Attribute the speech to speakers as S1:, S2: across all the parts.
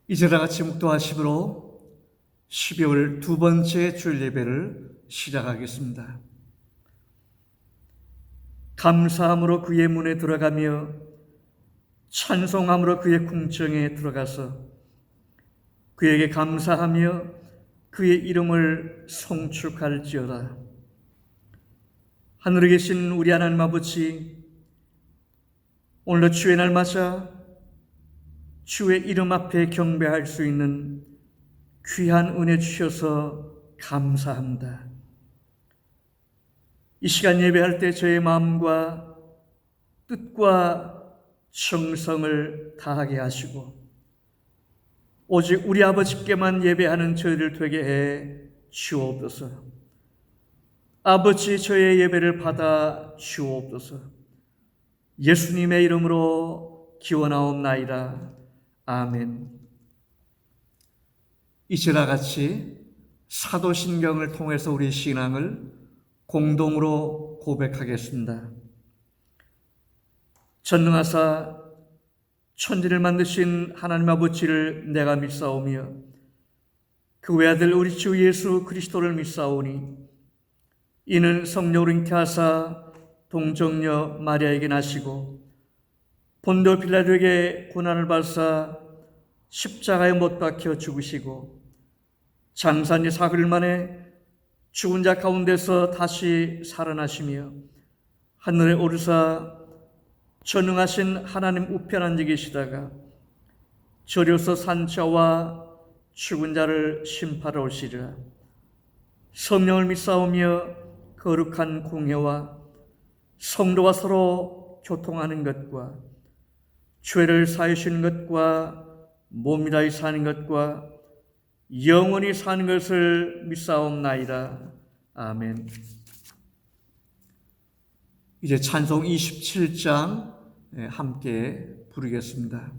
S1: 이제 다 같이 묵도하심으로 12월 두 번째 주일 예배를 시작하겠습니다. 감사함으로 그의 문에 들어가며 찬송함으로 그의 궁정에 들어가서 그에게 감사하며 그의 이름을 송축할지어다. 하늘에 계신 우리 하나님 아버지, 오늘도 주의 날 맞아 주의 이름 앞에 경배할 수 있는 귀한 은혜 주셔서 감사합니다. 이 시간 예배할 때 저의 마음과 뜻과 정성을 다하게 하시고 오직 우리 아버지께만 예배하는 저희들 되게 해 주옵소서. 아버지, 저의 예배를 받아 주옵소서. 예수님의 이름으로 기원하옵나이다. 아멘. 이제 다 같이 사도신경을 통해서 우리 신앙을 공동으로 고백하겠습니다. 전능하사 천지를 만드신 하나님 아버지를 내가 믿사오며 그 외아들 우리 주 예수 그리스도를 믿사오니 이는 성령으로 잉태하사 동정녀 마리아에게 나시고 본도 빌라도에게 고난을 받사 십자가에 못 박혀 죽으시고 장사한 지 4일 만에 죽은 자 가운데서 다시 살아나시며 하늘에 오르사 전능하신 하나님 우편 앉아 계시다가 저리로서 산자와 죽은 자를 심판하러 오시리라. 성령을 믿사오며 거룩한 공회와 성도와 서로 교통하는 것과 죄를 사하시는 것과 몸이 다히 사는 것과 영원히 사는 것을 믿사옵나이다. 아멘. 이제 찬송 27장 함께 부르겠습니다.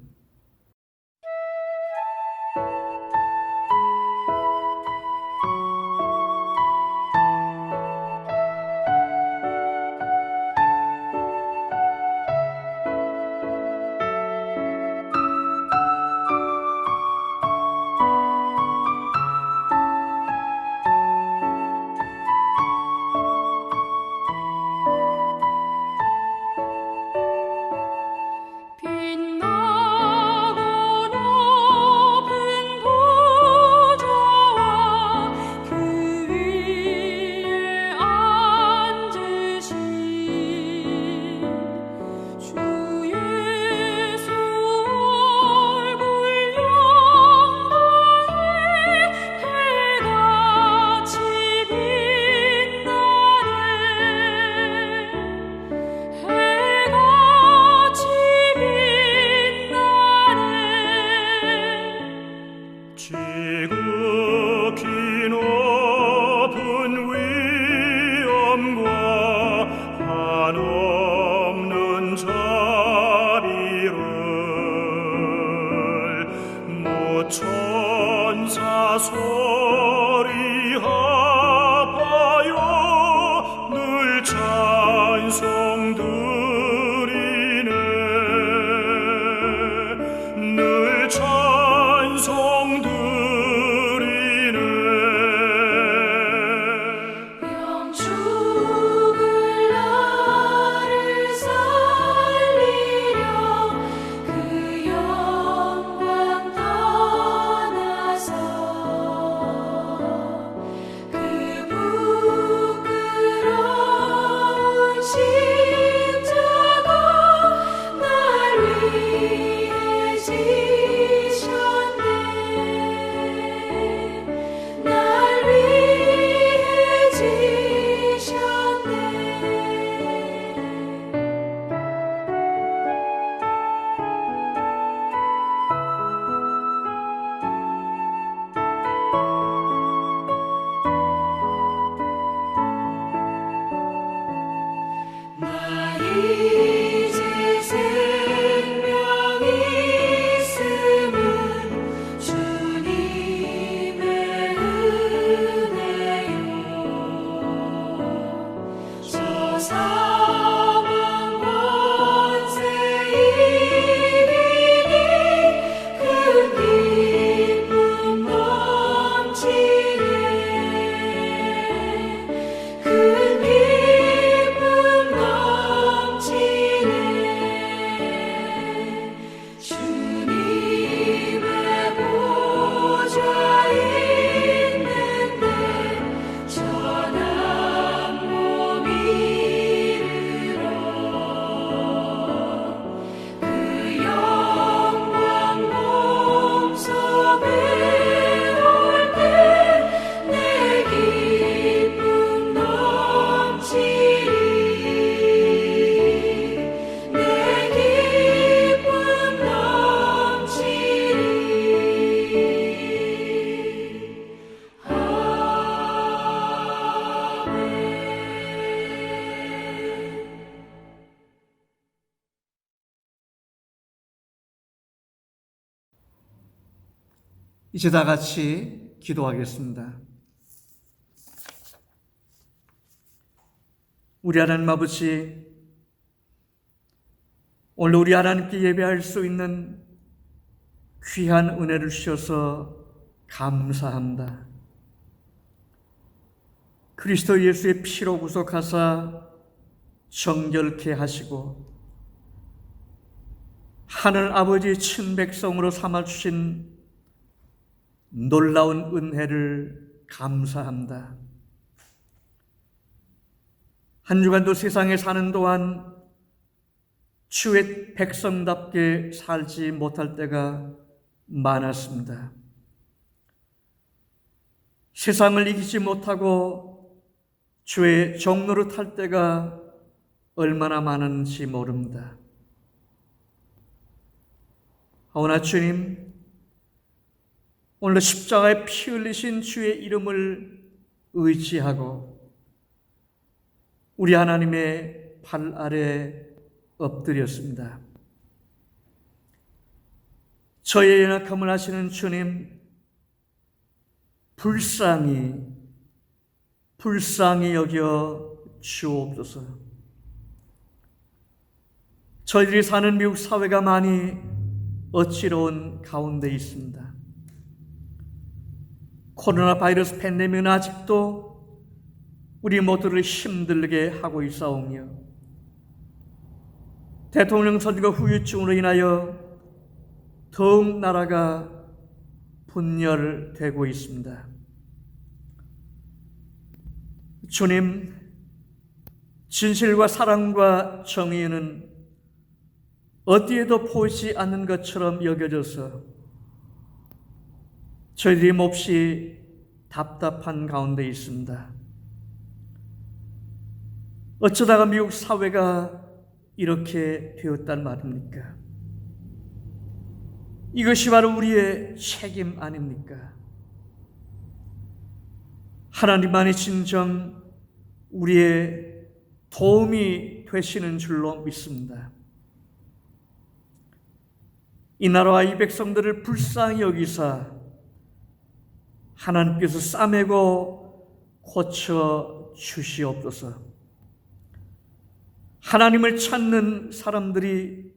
S1: 이제 다 같이 기도하겠습니다. 우리 하나님 아버지, 오늘 우리 하나님께 예배할 수 있는 귀한 은혜를 주셔서 감사합니다. 그리스도 예수의 피로 구속하사 정결케 하시고 하늘 아버지의 친백성으로 삼아주신 놀라운 은혜를 감사합니다. 한 주간도 세상에 사는 동안 주의 백성답게 살지 못할 때가 많았습니다. 세상을 이기지 못하고 주의 종로를 탈 때가 얼마나 많은지 모릅니다. 하오나 주님, 오늘 십자가에 피 흘리신 주의 이름을 의지하고 우리 하나님의 발 아래 엎드렸습니다. 저의 연약함을 아시는 주님, 불쌍히 여겨 주옵소서. 저희들이 사는 미국 사회가 많이 어지러운 가운데 있습니다. 코로나 바이러스 팬데믹은 아직도 우리 모두를 힘들게 하고 있사오며 대통령 선거 후유증으로 인하여 더욱 나라가 분열되고 있습니다. 주님, 진실과 사랑과 정의는 어디에도 보이지 않는 것처럼 여겨져서 저희들이 몹시 답답한 가운데 있습니다. 어쩌다가 미국 사회가 이렇게 되었단 말입니까? 이것이 바로 우리의 책임 아닙니까? 하나님만이 진정 우리의 도움이 되시는 줄로 믿습니다. 이 나라와 이 백성들을 불쌍히 여기사 하나님께서 싸매고 고쳐 주시옵소서. 하나님을 찾는 사람들이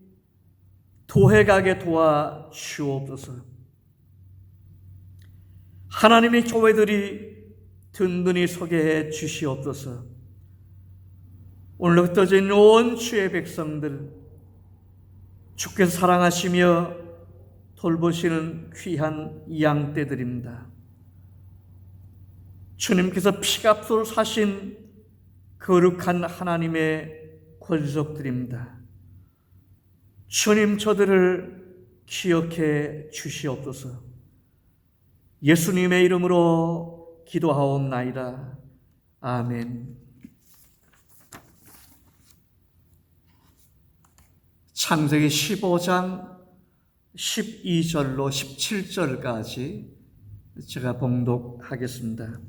S1: 도해가게 도와 주옵소서. 하나님의 교회들이 든든히 서게 해 주시옵소서. 오늘 흩어져 있는 온 주의 백성들, 주께서 사랑하시며 돌보시는 귀한 양떼들입니다. 주님께서 피값으로 사신 거룩한 하나님의 권속들입니다. 주님, 저들을 기억해 주시옵소서. 예수님의 이름으로 기도하옵나이다. 아멘. 창세기 15장 12절로 17절까지 제가 봉독하겠습니다.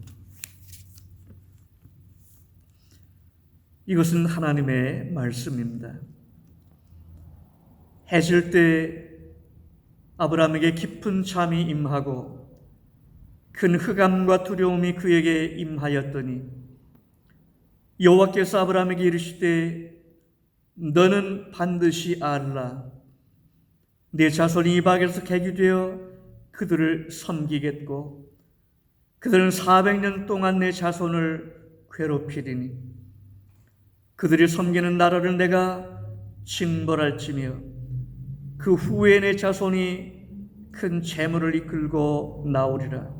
S1: 이것은 하나님의 말씀입니다. 해질 때 아브라함에게 깊은 잠이 임하고 큰 흑암과 두려움이 그에게 임하였더니 여호와께서 아브라함에게 이르시되 너는 반드시 알라. 내 자손이 이방에서 객이 그들을 섬기겠고 그들은 400년 동안 내 자손을 괴롭히리니 그들이 섬기는 나라를 내가 징벌할지며 그 후에 내 자손이 큰 재물을 이끌고 나오리라.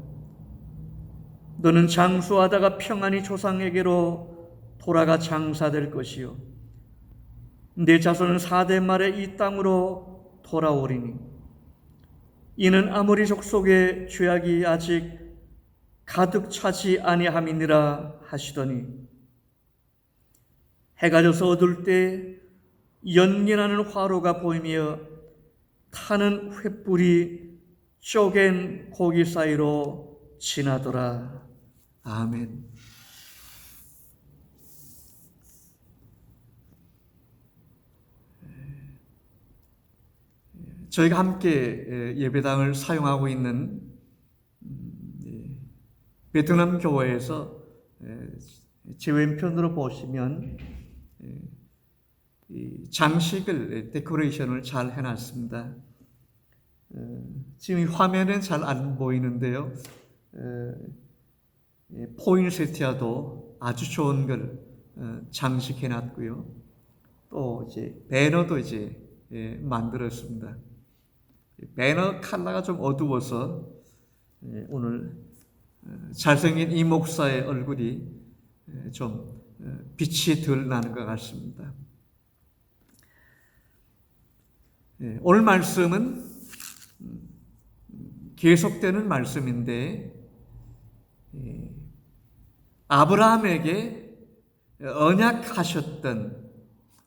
S1: 너는 장수하다가 평안히 조상에게로 돌아가 장사될 것이요 내 자손은 4대 말에 이 땅으로 돌아오리니 이는 아모리 족속의 죄악이 아직 가득 차지 아니함이니라 하시더니 해가 져서 어두울 때 연기나는 화로가 보이며 타는 횃불이 쪼갠 고기 사이로 지나더라. 아멘. 저희가 함께 예배당을 사용하고 있는 베트남 교회에서 제 왼편으로 보시면 이 장식을 데코레이션을 잘 해놨습니다. 지금 이 화면은 잘 안 보이는데요. 포인세티아도 아주 좋은 걸 장식해놨고요. 또 이제 배너도 이제 만들었습니다. 배너 컬러가 좀 어두워서 오늘 잘생긴 이 목사의 얼굴이 좀 빛이 덜 나는 것 같습니다. 오늘 말씀은 계속되는 말씀인데 아브라함에게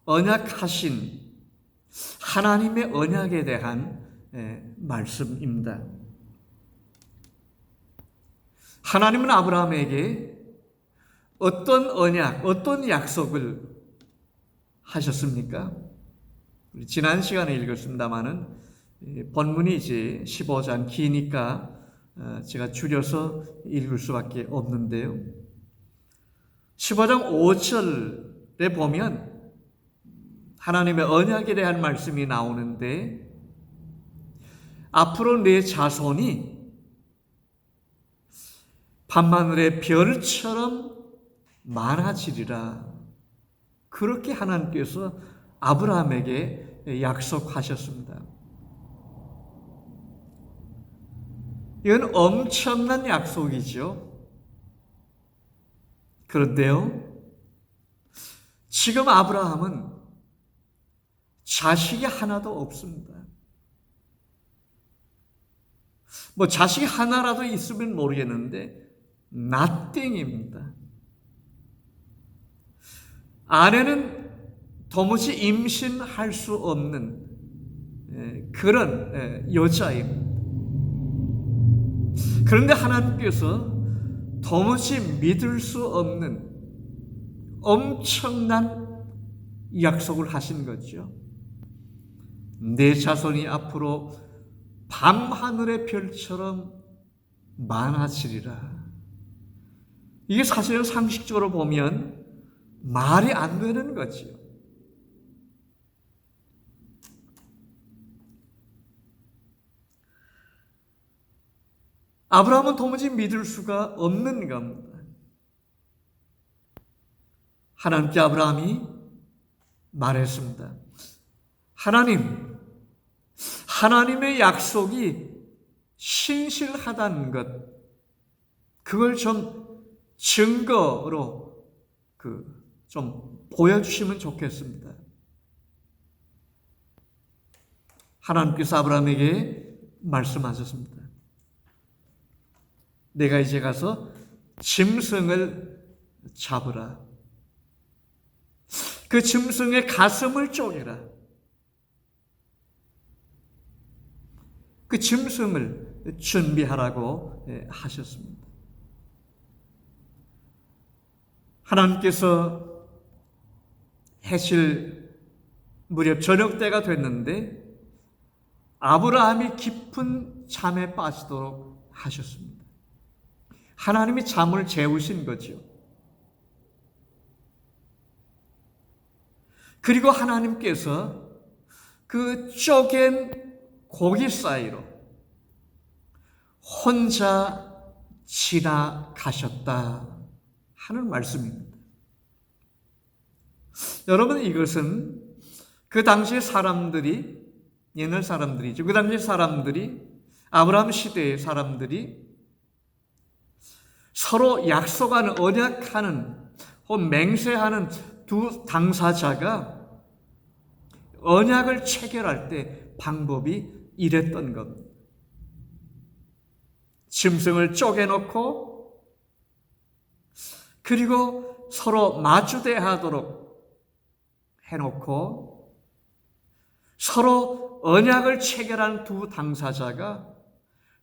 S1: 언약하신 하나님의 언약에 대한 말씀입니다. 하나님은 아브라함에게 어떤 언약, 어떤 약속을 하셨습니까? 지난 시간에 읽었습니다마는 본문이 이제 15장 기니까 제가 줄여서 읽을 수밖에 없는데요. 15장 5절에 보면 하나님의 언약에 대한 말씀이 나오는데 앞으로 내 자손이 밤하늘의 별처럼 많아지리라. 그렇게 하나님께서 아브라함에게 약속하셨습니다. 이건 엄청난 약속이죠. 그런데요, 지금 아브라함은 자식이 하나도 없습니다. 뭐 자식이 하나라도 있으면 모르겠는데 nothing입니다. 아내는 도무지 임신할 수 없는 그런 여자입니다. 그런데 하나님께서 도무지 믿을 수 없는 엄청난 약속을 하신 거죠. 내 자손이 앞으로 밤하늘의 별처럼 많아지리라. 이게 사실은 상식적으로 보면 말이 안 되는 거죠. 아브라함은 도무지 믿을 수가 없는 겁니다. 하나님께 아브라함이 말했습니다. 하나님의 약속이 신실하다는 것, 그걸 좀 증거로 좀 보여주시면 좋겠습니다. 하나님께서 아브라함에게 말씀하셨습니다. 내가 이제 가서 짐승을 잡으라. 그 짐승의 가슴을 쪼개라. 그 짐승을 준비하라고 하셨습니다. 하나님께서 해질 무렵 저녁 때가 됐는데 아브라함이 깊은 잠에 빠지도록 하셨습니다. 하나님이 잠을 재우신 거죠. 그리고 하나님께서 그 쪼갠 고기 사이로 혼자 지나가셨다 하는 말씀입니다. 여러분, 이것은 그 당시의 사람들이, 옛날 사람들이죠. 그 당시 사람들이, 아브라함 시대의 사람들이 서로 약속하는, 언약하는, 혹은 맹세하는 두 당사자가 언약을 체결할 때 방법이 이랬던 겁니다. 짐승을 쪼개놓고 그리고 서로 마주대하도록 해놓고 서로 언약을 체결한 두 당사자가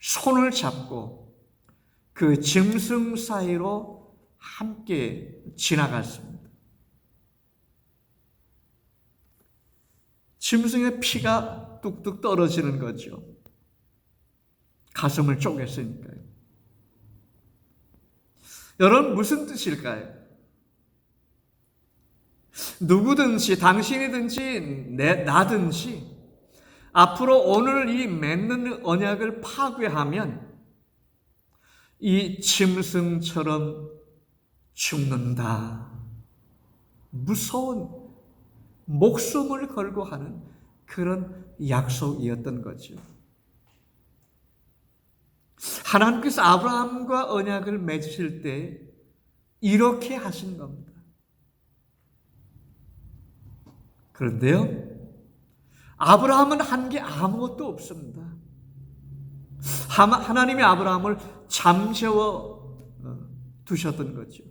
S1: 손을 잡고 그 짐승 사이로 함께 지나갔습니다. 짐승의 피가 뚝뚝 떨어지는 거죠. 가슴을 쪼갰으니까요. 여러분, 무슨 뜻일까요? 누구든지, 당신이든지 나든지 앞으로 오늘 이 맺는 언약을 파괴하면 이 짐승처럼 죽는다. 무서운 목숨을 걸고 하는 그런 약속이었던 거죠. 하나님께서 아브라함과 언약을 맺으실 때 이렇게 하신 겁니다. 그런데요, 아브라함은 한 게 아무것도 없습니다. 하나님이 아브라함을 잠재워 두셨던 거죠.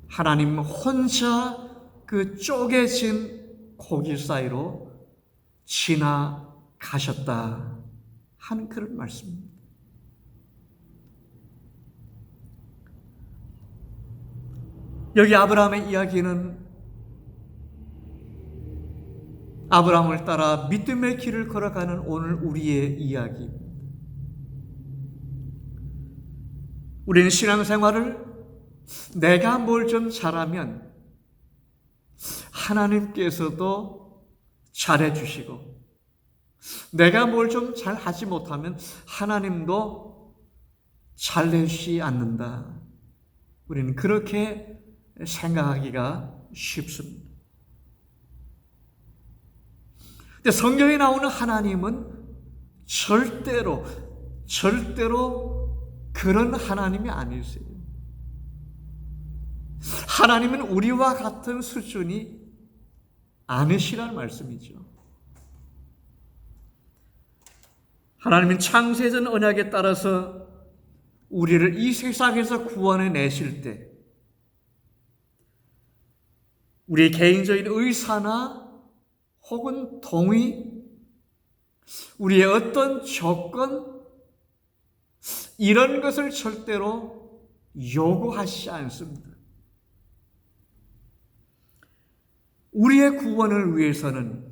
S1: 하나님 혼자 그 쪼개진 고기 사이로 지나가셨다 하는 그런 말씀입니다. 여기 아브라함의 이야기는 아브라함을 따라 믿음의 길을 걸어가는 오늘 우리의 이야기입니다. 우리는 신앙생활을 내가 뭘 좀 잘하면 하나님께서도 잘해주시고, 내가 뭘 좀 잘하지 못하면 하나님도 잘해주지 않는다. 우리는 그렇게 생각하기가 쉽습니다. 근데 성경에 나오는 하나님은 절대로 그런 하나님이 아니세요. 하나님은 우리와 같은 수준이 아니시라는 말씀이죠. 하나님은 창세전 언약에 따라서 우리를 이 세상에서 구원해 내실 때 우리의 개인적인 의사나 혹은 동의, 우리의 어떤 조건, 이런 것을 절대로 요구하시지 않습니다. 우리의 구원을 위해서는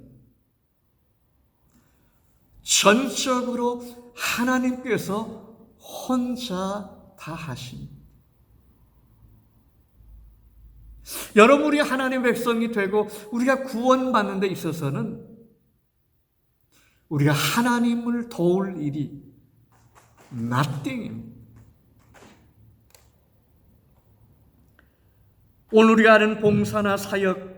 S1: 전적으로 하나님께서 혼자 다 하십니다. 여러분, 우리 하나님의 백성이 되고 우리가 구원받는 데 있어서는 우리가 하나님을 도울 일이 nothing입니다. 오늘 우리가 하는 봉사나 사역,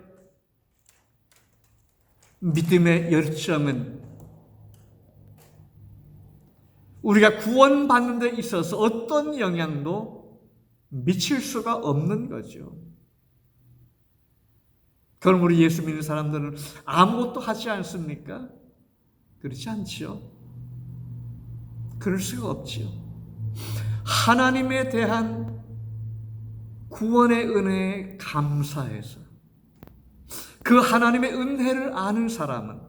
S1: 믿음의 열정은 우리가 구원받는 데 있어서 어떤 영향도 미칠 수가 없는 거죠. 그럼 우리 예수 믿는 사람들은 아무것도 하지 않습니까? 그렇지 않지요. 그럴 수가 없지요. 하나님에 대한 구원의 은혜에 감사해서 그 하나님의 은혜를 아는 사람은,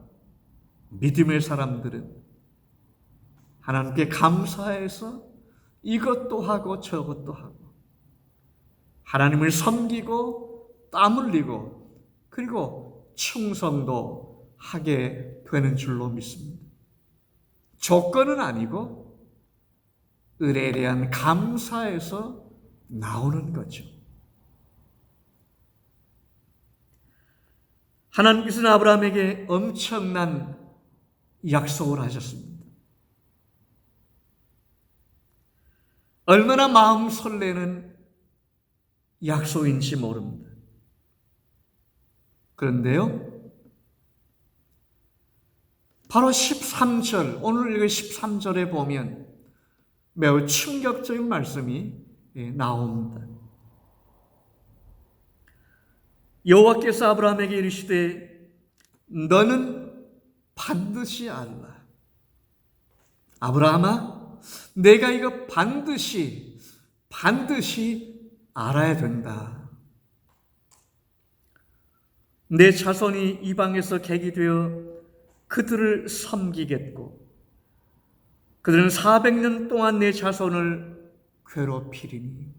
S1: 믿음의 사람들은 하나님께 감사해서 이것도 하고 저것도 하고 하나님을 섬기고 땀 흘리고 그리고 충성도 하게 되는 줄로 믿습니다. 조건은 아니고 은혜에 대한 감사에서 나오는 거죠. 하나님께서는 아브라함에게 엄청난 약속을 하셨습니다. 얼마나 마음 설레는 약속인지 모릅니다. 그런데요, 바로 13절, 오늘 읽은 13절에 보면 매우 충격적인 말씀이 나옵니다. 여호와께서 아브라함에게 이르시되 너는 반드시 알라. 아브라함아, 내가 이거 반드시 알아야 된다. 내 자손이 이방에서 객이 되어 그들을 섬기겠고 그들은 400년 동안 내 자손을 괴롭히리니.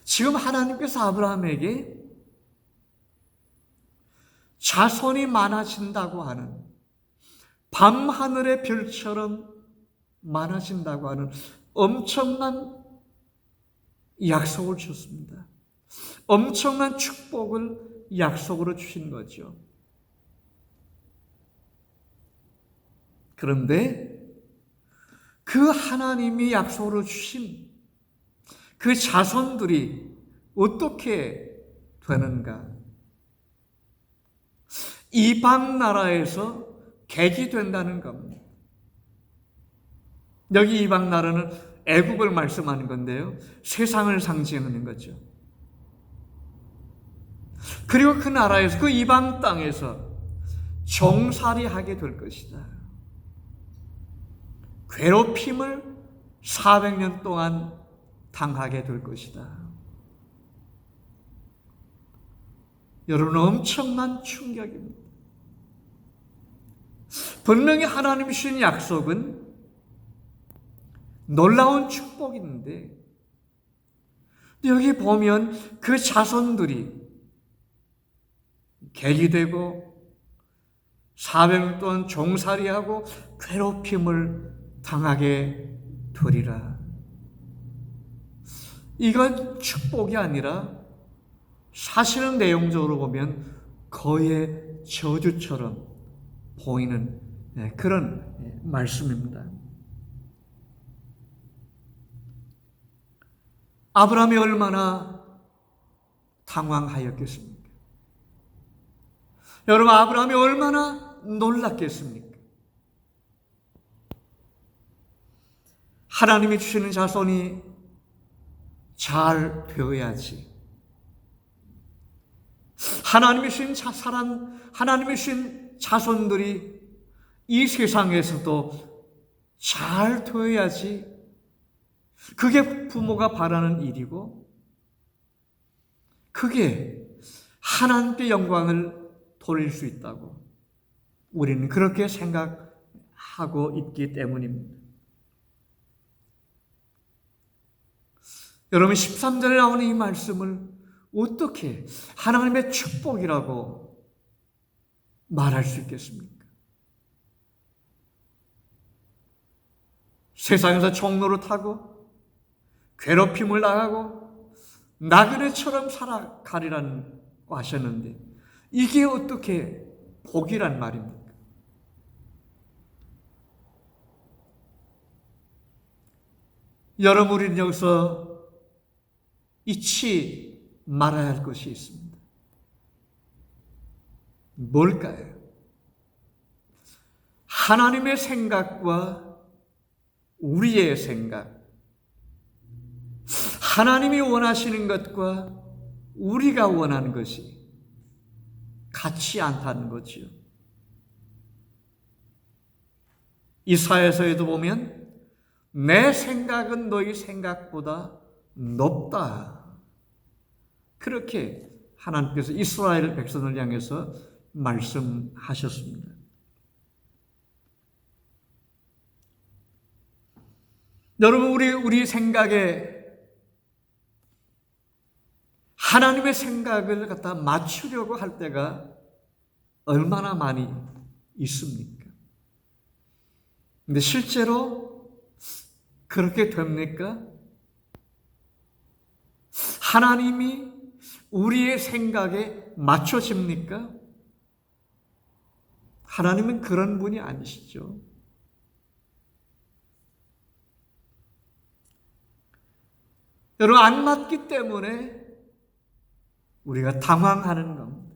S1: 지금 하나님께서 아브라함에게 자손이 많아진다고 하는, 밤하늘의 별처럼 많아진다고 하는 엄청난 약속을 주셨습니다. 엄청난 축복을 약속으로 주신 거죠. 그런데 그 하나님이 약속으로 주신 그 자손들이 어떻게 되는가? 이방 나라에서 객이 된다는 겁니다. 여기 이방 나라는 애국을 말씀하는 건데요. 세상을 상징하는 거죠. 그리고 그 나라에서, 그 이방 땅에서 종살이하게 될 것이다. 괴롭힘을 400년 동안 당하게 될 것이다. 여러분, 엄청난 충격입니다. 분명히 하나님이 주신 약속은 놀라운 축복인데, 여기 보면 그 자손들이 객이 되고 400년 동안 종살이하고 괴롭힘을 당하게 되리라. 이건 축복이 아니라 사실은 내용적으로 보면 거의 저주처럼 보이는 그런 말씀입니다. 아브라함이 얼마나 당황하였겠습니까? 여러분, 아브라함이 얼마나 놀랐겠습니까? 하나님이 주시는 자손이 잘 되어야지. 하나님이 주신 하나님이 주신 자손들이 이 세상에서도 잘 되어야지. 그게 부모가 바라는 일이고, 그게 하나님께 영광을 돌릴 수 있다고 우리는 그렇게 생각하고 있기 때문입니다. 여러분, 13절에 나오는 이 말씀을 어떻게 하나님의 축복이라고 말할 수 있겠습니까? 세상에서 종로를 타고 괴롭힘을 당하고 나그네처럼 살아가리라고 하셨는데, 이게 어떻게 복이란 말입니까? 여러분, 우리는 여기서 잊지 말아야 할 것이 있습니다. 뭘까요? 하나님의 생각과 우리의 생각, 하나님이 원하시는 것과 우리가 원하는 것이 같지 않다는 거지요. 이사야서에도 보면 내 생각은 너희 생각보다 높다. 그렇게 하나님께서 이스라엘 백성을 향해서 말씀하셨습니다. 여러분, 우리 생각에 하나님의 생각을 갖다 맞추려고 할 때가 얼마나 많이 있습니까? 근데 실제로 그렇게 됩니까? 하나님이 우리의 생각에 맞춰집니까? 하나님은 그런 분이 아니시죠. 여러분, 안 맞기 때문에 우리가 당황하는 겁니다.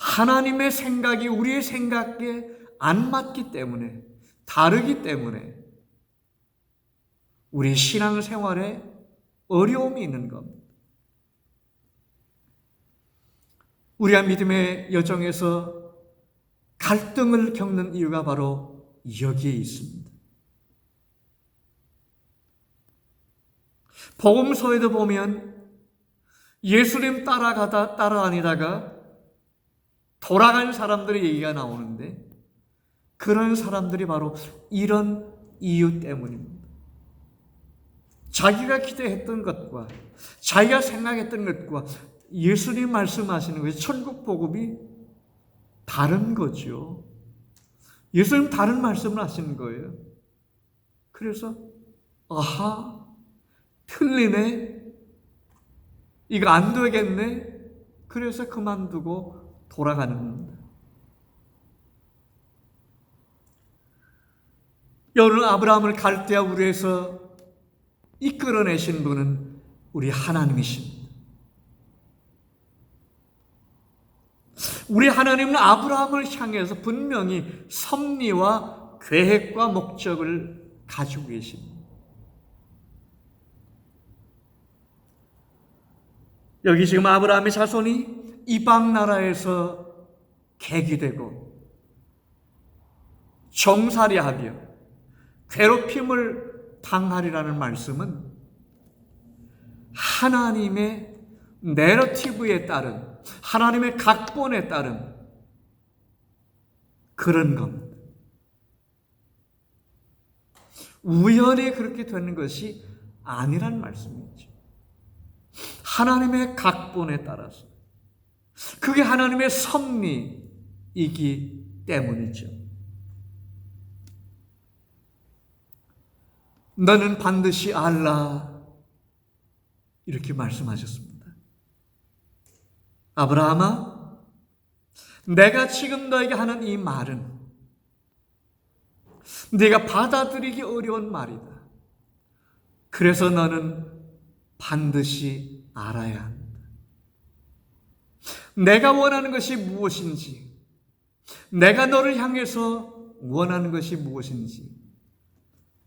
S1: 하나님의 생각이 우리의 생각에 안 맞기 때문에, 다르기 때문에 우리 신앙생활에 어려움이 있는 겁니다. 우리가 믿음의 여정에서 갈등을 겪는 이유가 바로 여기에 있습니다. 복음서에도 보면 예수님 따라다니다가 돌아간 사람들의 얘기가 나오는데, 그런 사람들이 바로 이런 이유 때문입니다. 자기가 기대했던 것과 자기가 생각했던 것과 예수님 말씀하시는 것이 천국 복음이 다른 거죠. 예수님 다른 말씀을 하시는 거예요. 그래서 아하, 틀리네, 이거 안 되겠네, 그래서 그만두고 돌아가는 겁니다. 여러분, 아브라함을 갈대아 우르에서 이끌어내신 분은 우리 하나님이십니다. 우리 하나님은 아브라함을 향해서 분명히 섭리와 계획과 목적을 가지고 계십니다. 여기 지금 아브라함의 자손이 이방 나라에서 객이되고 종살이하며 괴롭힘을 당하리라는 말씀은 하나님의 내러티브에 따른, 하나님의 각본에 따른 그런 겁니다. 우연히 그렇게 되는 것이 아니란 말씀이죠. 하나님의 각본에 따라서, 그게 하나님의 섭리이기 때문이죠. 너는 반드시 알라, 이렇게 말씀하셨습니다. 아브라함아, 내가 지금 너에게 하는 이 말은 네가 받아들이기 어려운 말이다. 그래서 너는 반드시 알아야 한다. 내가 원하는 것이 무엇인지, 내가 너를 향해서 원하는 것이 무엇인지,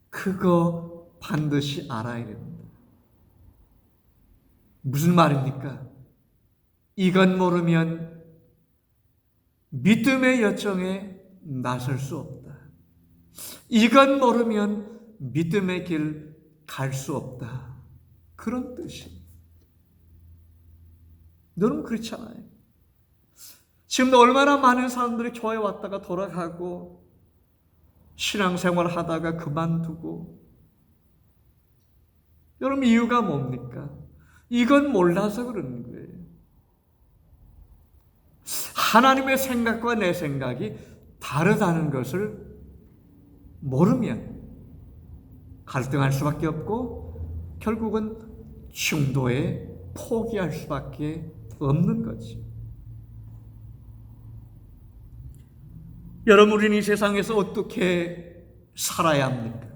S1: 그거 반드시 알아야 됩니다. 무슨 말입니까? 이건 모르면 믿음의 여정에 나설 수 없다. 이건 모르면 믿음의 길 갈 수 없다. 그런 뜻이. 여러분, 그렇잖아요. 지금도 얼마나 많은 사람들이 교회 왔다가 돌아가고 신앙생활 하다가 그만두고. 여러분, 이유가 뭡니까? 이건 몰라서 그러는 거예요. 하나님의 생각과 내 생각이 다르다는 것을 모르면 갈등할 수밖에 없고 결국은 중도에 포기할 수밖에 없는 거지. 여러분, 우리는 이 세상에서 어떻게 살아야 합니까?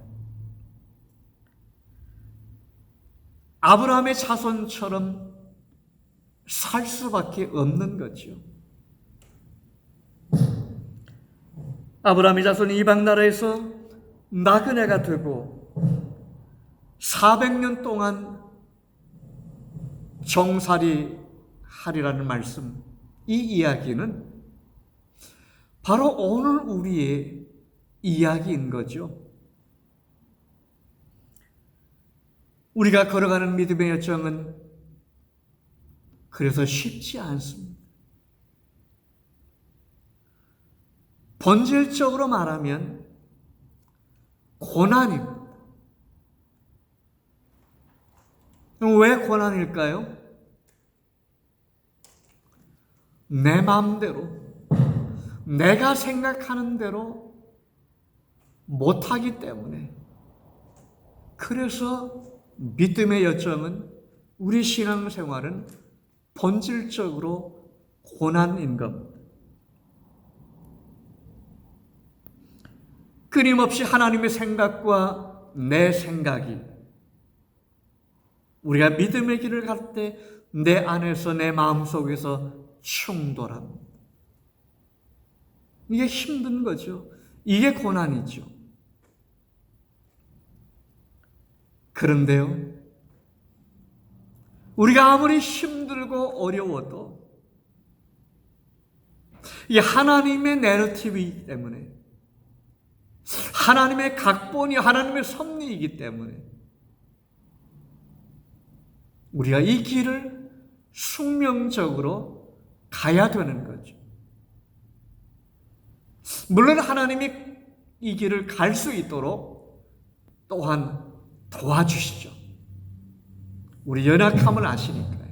S1: 아브라함의 자손처럼 살 수밖에 없는 거죠. 아브라함의 자손이 이방 나라에서 나그네가 되고 400년 동안 종살이 하리라는 말씀, 이 이야기는 바로 오늘 우리의 이야기인 거죠. 우리가 걸어가는 믿음의 여정은 그래서 쉽지 않습니다. 본질적으로 말하면 고난입니다. 왜 고난일까요? 내 마음대로, 내가 생각하는 대로 못하기 때문에. 그래서 믿음의 여정은, 우리 신앙생활은 본질적으로 고난인 겁니다. 끊임없이 하나님의 생각과 내 생각이, 우리가 믿음의 길을 갈 때 내 안에서, 내 마음속에서 충돌합니다. 이게 힘든 거죠. 이게 고난이죠. 그런데요, 우리가 아무리 힘들고 어려워도 이 하나님의 내러티브이기 때문에, 하나님의 각본이 하나님의 섭리이기 때문에 우리가 이 길을 숙명적으로 가야 되는 거죠. 물론 하나님이 이 길을 갈 수 있도록 또한 도와주시죠. 우리 연약함을 아시니까요.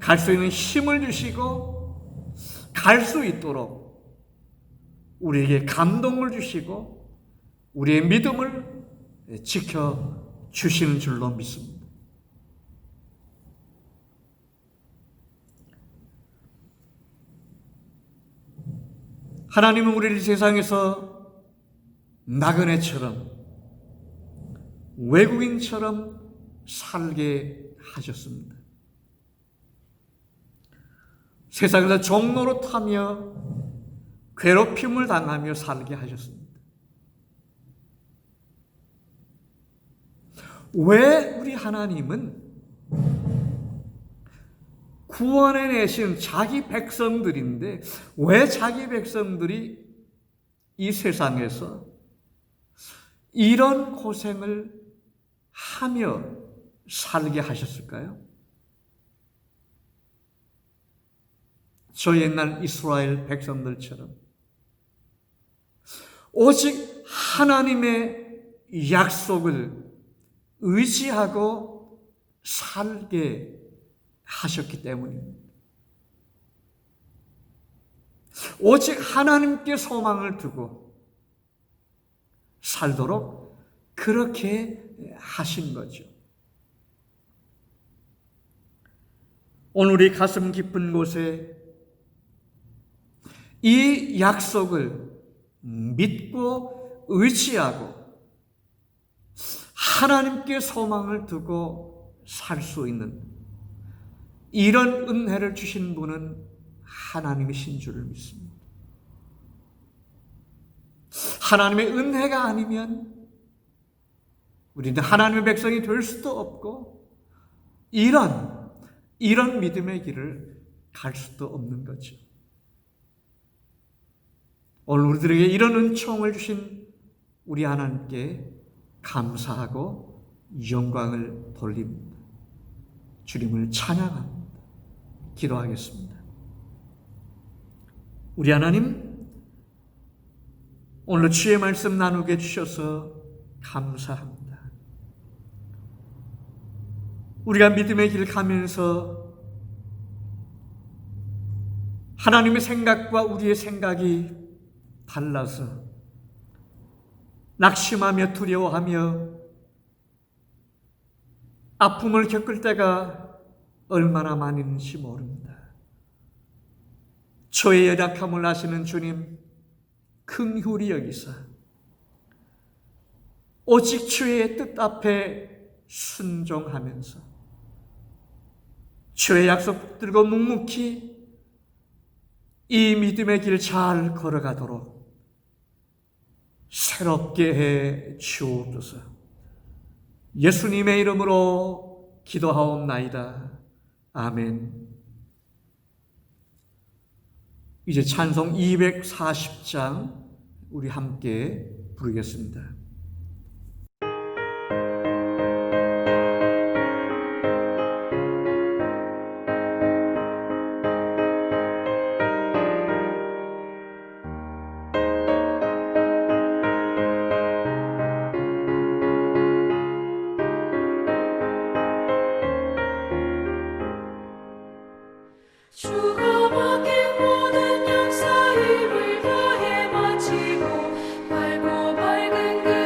S1: 갈 수 있는 힘을 주시고 갈 수 있도록 우리에게 감동을 주시고 우리의 믿음을 지켜주시는 줄로 믿습니다. 하나님은 우리를 세상에서 나그네처럼 외국인처럼 살게 하셨습니다. 세상에서 종로로 타며 괴롭힘을 당하며 살게 하셨습니다. 왜 우리 하나님은 구원해 내신 자기 백성들인데 왜 자기 백성들이 이 세상에서 이런 고생을 하며 살게 하셨을까요? 저 옛날 이스라엘 백성들처럼 오직 하나님의 약속을 의지하고 살게 하셨기 때문입니다. 오직 하나님께 소망을 두고 살도록 그렇게 하신 거죠. 오늘 우리 가슴 깊은 곳에 이 약속을 믿고 의지하고 하나님께 소망을 두고 살 수 있는 이런 은혜를 주신 분은 하나님이신 줄을 믿습니다. 하나님의 은혜가 아니면 우리는 하나님의 백성이 될 수도 없고 이런 믿음의 길을 갈 수도 없는 거죠. 오늘 우리들에게 이런 은총을 주신 우리 하나님께 감사하고 영광을 돌립니다. 주님을 찬양합니다. 기도하겠습니다. 우리 하나님, 오늘 주의 말씀 나누게 해주셔서 감사합니다. 우리가 믿음의 길 가면서 하나님의 생각과 우리의 생각이 달라서 낙심하며 두려워하며 아픔을 겪을 때가 얼마나 많이 있는지 모릅니다. 저의 연약함을 아시는 주님, 긍휼히 여기사 오직 주의 뜻 앞에 순종하면서 주의 약속 붙들고 묵묵히 이 믿음의 길 잘 걸어가도록 새롭게 해 주옵소서. 예수님의 이름으로 기도하옵나이다. 아멘. 이제 찬송 240장 우리 함께 부르겠습니다.
S2: 모든 역사 힘을 다해 마치고 밝고 밝은 그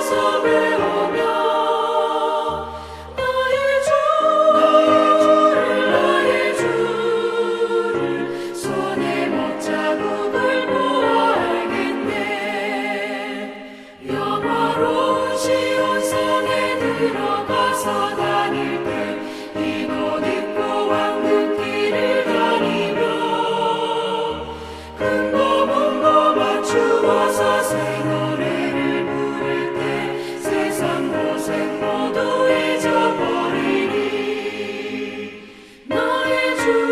S2: 서서 외우며 나의 주를 손에 못자국을 보아 알겠네. 영화로운 시온성에 들어가서 다닐 때 이곳 있고 왕국 길을 다니며 금고 문고 맞추어서 새 노래를 부를 때 세상 고생 모두 잊어버리니 나의 주를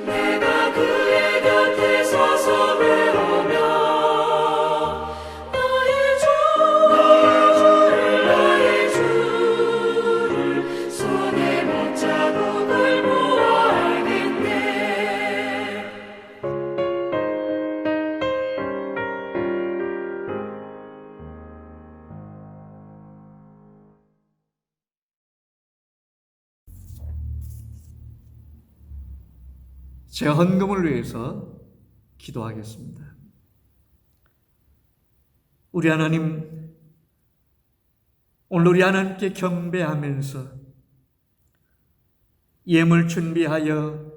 S2: 내가 그의 곁에 서서 외우며 나의 주를 손에 못자국을 보아 알겠네.
S1: 제 헌금을 위해서 기도하겠습니다. 우리 하나님, 오늘 우리 하나님께 경배하면서 예물 준비하여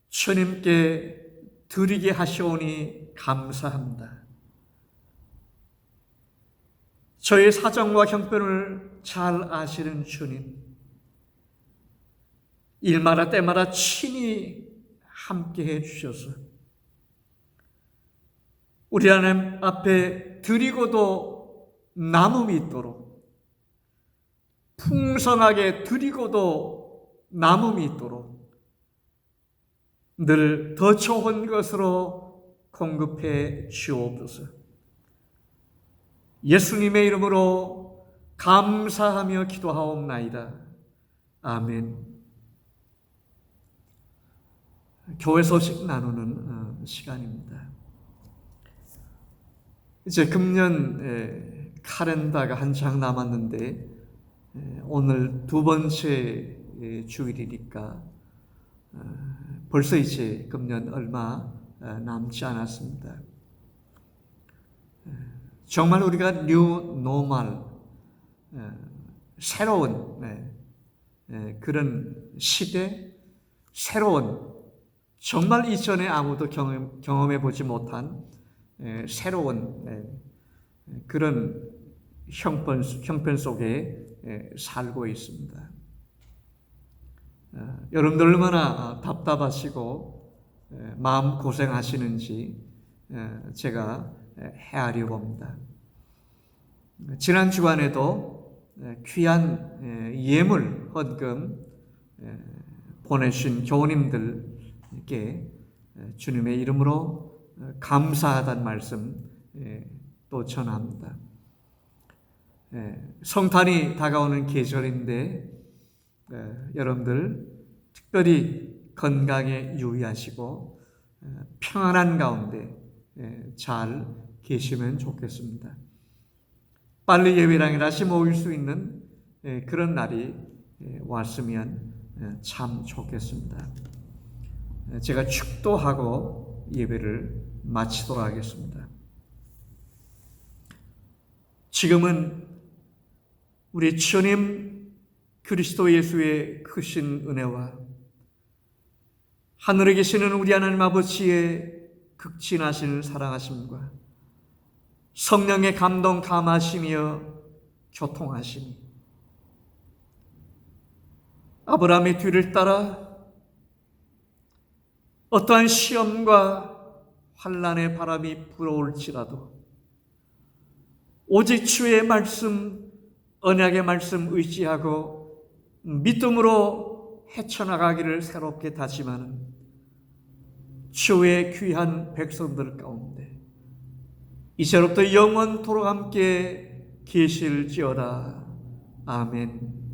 S1: 주님께 드리게 하시오니 감사합니다. 저의 사정과 형편을 잘 아시는 주님, 일마다 때마다 친히 함께해 주셔서 우리 하나님 앞에 드리고도 남음이 있도록, 풍성하게 드리고도 남음이 있도록 늘 더 좋은 것으로 공급해 주옵소서. 예수님의 이름으로 감사하며 기도하옵나이다. 아멘. 교회 소식 나누는 시간입니다. 이제 금년 카렌다가 한 장 남았는데 오늘 두 번째 주일이니까 벌써 이제 금년 얼마 남지 않았습니다. 정말 우리가 뉴 노멀, 새로운 그런 시대, 새로운, 정말 이전에 아무도 경험해 보지 못한 새로운 그런 형편 속에 살고 있습니다. 여러분들 얼마나 답답하시고 마음 고생하시는지 제가 헤아려 봅니다. 지난 주간에도 귀한 예물 헌금 보내주신 교우님들께 주님의 이름으로 감사하다는 말씀 또 전합니다. 성탄이 다가오는 계절인데 여러분들 특별히 건강에 유의하시고 평안한 가운데 잘 계시면 좋겠습니다. 빨리 예배당에 다시 모일 수 있는 그런 날이 왔으면 참 좋겠습니다. 제가 축도하고 예배를 마치도록 하겠습니다. 지금은 우리 주님 그리스도 예수의 크신 은혜와 하늘에 계시는 우리 하나님 아버지의 극진하신 사랑하심과 성령의 감동 감하시며 교통하심이 아브라함의 뒤를 따라 어떠한 시험과 환난의 바람이 불어올지라도 오직 주의 말씀, 언약의 말씀 의지하고 믿음으로 헤쳐나가기를 새롭게 다짐하는 주의 귀한 백성들 가운데 이제로부터 영원토록 함께 계실지어다. 아멘.